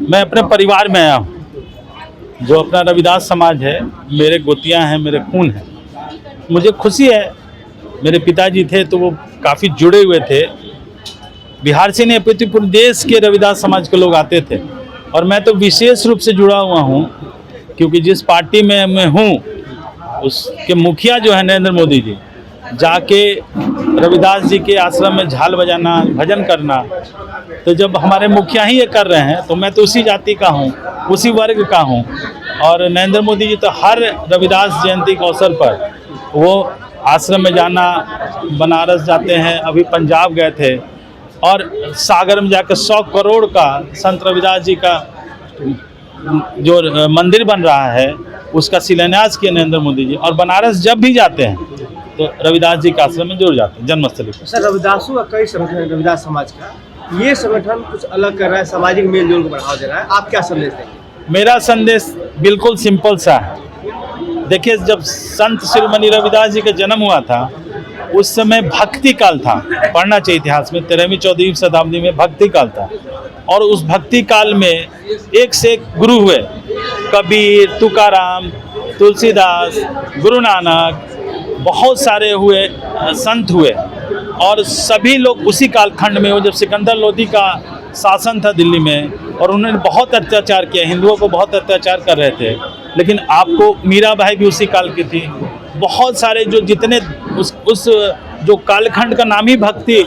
मैं अपने परिवार में आया हूँ, जो अपना रविदास समाज है, मेरे गोतियाँ हैं, मेरे खून हैं। मुझे खुशी है, मेरे पिताजी थे तो वो काफ़ी जुड़े हुए थे, बिहार से नहीं अपितु पूरे देश के रविदास समाज के लोग आते थे। और मैं तो विशेष रूप से जुड़ा हुआ हूँ क्योंकि जिस पार्टी में मैं हूँ उसके मुखिया जो है नरेंद्र मोदी जी, जाके रविदास जी के आश्रम में झाल बजाना, भजन करना, तो जब हमारे मुखिया ही ये कर रहे हैं तो मैं तो उसी जाति का हूँ, उसी वर्ग का हूँ। और नरेंद्र मोदी जी तो हर रविदास जयंती के अवसर पर वो आश्रम में जाना, बनारस जाते हैं, अभी पंजाब गए थे और सागर में जाकर 100 करोड़ का संत रविदास जी का जो मंदिर बन रहा है उसका शिलान्यास किया नरेंद्र मोदी जी। और बनारस जब भी जाते हैं तो रविदास जी के आश्रम में जरूर जाते हैं, जन्मस्थली पर। सर, रविदासों का कई संगठन है, रविदास समाज का, ये संगठन कुछ अलग कर रहा है, सामाजिक मेल जोल को बढ़ावा दे रहा है, आप क्या संदेश देंगे? मेरा संदेश बिल्कुल सिंपल सा है। देखिए, जब संत शिरोमणि रविदास जी का जन्म हुआ था उस समय भक्ति काल था, पढ़ना चाहिए इतिहास में, 13वीं 14वीं शताब्दी में भक्ति काल था। और उस भक्ति काल में एक से एक गुरु हुए, कबीर, तुकाराम, तुलसीदास, गुरु नानक, बहुत सारे हुए, संत हुए। और सभी लोग उसी कालखंड में, वो जब सिकंदर लोदी का शासन था दिल्ली में और उन्होंने बहुत अत्याचार किया, हिंदुओं को बहुत अत्याचार कर रहे थे। लेकिन आपको मीराबाई भी उसी काल की थी। बहुत सारे जो जितने उस जो कालखंड का नाम ही भक्ति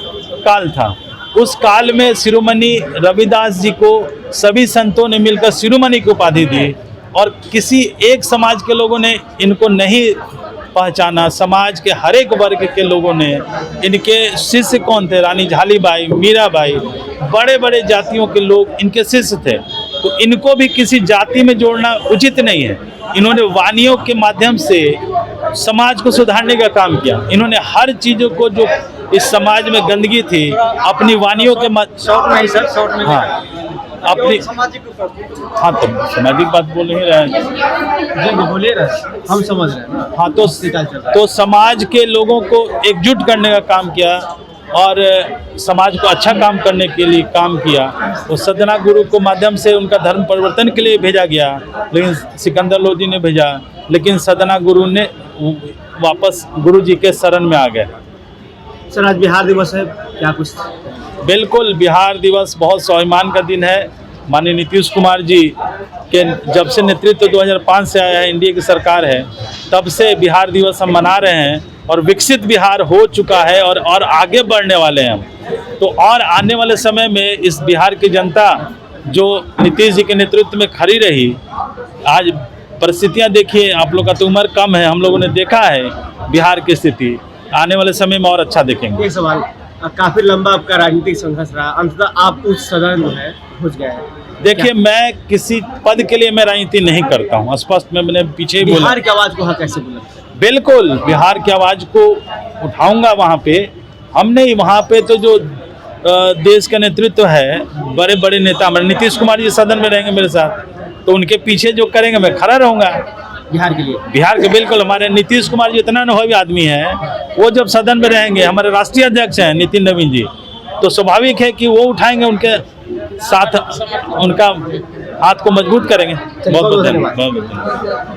काल था, उस काल में शिरोमणि रविदास जी को सभी संतों ने मिलकर शिरोमणि की उपाधि दी। और किसी एक समाज के लोगों ने इनको नहीं पहचाना, समाज के हर एक वर्ग के लोगों ने। इनके शिष्य कौन थे? रानी झालीबाई, मीराबाई, बड़े बड़े जातियों के लोग इनके शिष्य थे। तो इनको भी किसी जाति में जोड़ना उचित नहीं है। इन्होंने वानियों के माध्यम से समाज को सुधारने का काम किया। इन्होंने हर चीज़ों को, जो इस समाज में गंदगी थी, अपनी वानियों के शॉर्ट में ही सर, शॉर्ट में। हाँ, अपनी हाँ, तो सामाजिक बात बोल नहीं रहे हैं जी, बोलिए ना, हम समझ रहे हैं ना। हाँ, तो समाज के लोगों को एकजुट करने का काम किया और समाज को अच्छा काम करने के लिए काम किया। तो सदना गुरु को माध्यम से उनका धर्म परिवर्तन के लिए भेजा गया, लेकिन सिकंदर लोदी ने भेजा, लेकिन सदना गुरु ने वापस गुरु जी के शरण में आ गए। सर, आज बिहार दिवस है, क्या कुछ? बिल्कुल, बिहार दिवस बहुत स्वाभिमान का दिन है। माननीय नीतीश कुमार जी के जब से नेतृत्व 2005 से आया है, एनडीए की सरकार है, तब से बिहार दिवस हम मना रहे हैं और विकसित बिहार हो चुका है और आगे बढ़ने वाले हैं हम। तो और आने वाले समय में इस बिहार की जनता जो नीतीश जी के नेतृत्व में खड़ी रही, आज परिस्थितियां देखिए, आप लोग का तो उम्र कम है, हम लोगों ने देखा है बिहार की स्थिति, आने वाले समय में और अच्छा देखेंगे। एक सवाल, काफी लंबा आपका राजनीतिक संघर्ष रहा, अंततः आप उस सदन जो है पहुंच गए हैं। देखिए, मैं किसी पद के लिए मैं राजनीति नहीं करता हूँ, स्पष्ट में मैंने पीछे ही बोला। बिहार की आवाज को हाँ कैसे बोला? बिल्कुल, बिहार की आवाज को उठाऊंगा वहाँ पे। हमने वहाँ पे तो जो देश का नेतृत्व है, बड़े बड़े नेता हमारे, नीतीश कुमार जी सदन में रहेंगे मेरे साथ, तो उनके पीछे जो करेंगे मैं खड़ा रहूँगा बिहार के लिए। बिहार के बिल्कुल, हमारे नीतीश कुमार जी इतना अनुभवी आदमी है, वो जब सदन में रहेंगे, हमारे राष्ट्रीय अध्यक्ष हैं नितिन नवीन जी, तो स्वाभाविक है कि वो उठाएंगे, उनके साथ उनका हाथ को मजबूत करेंगे। बहुत बहुत धन्यवाद।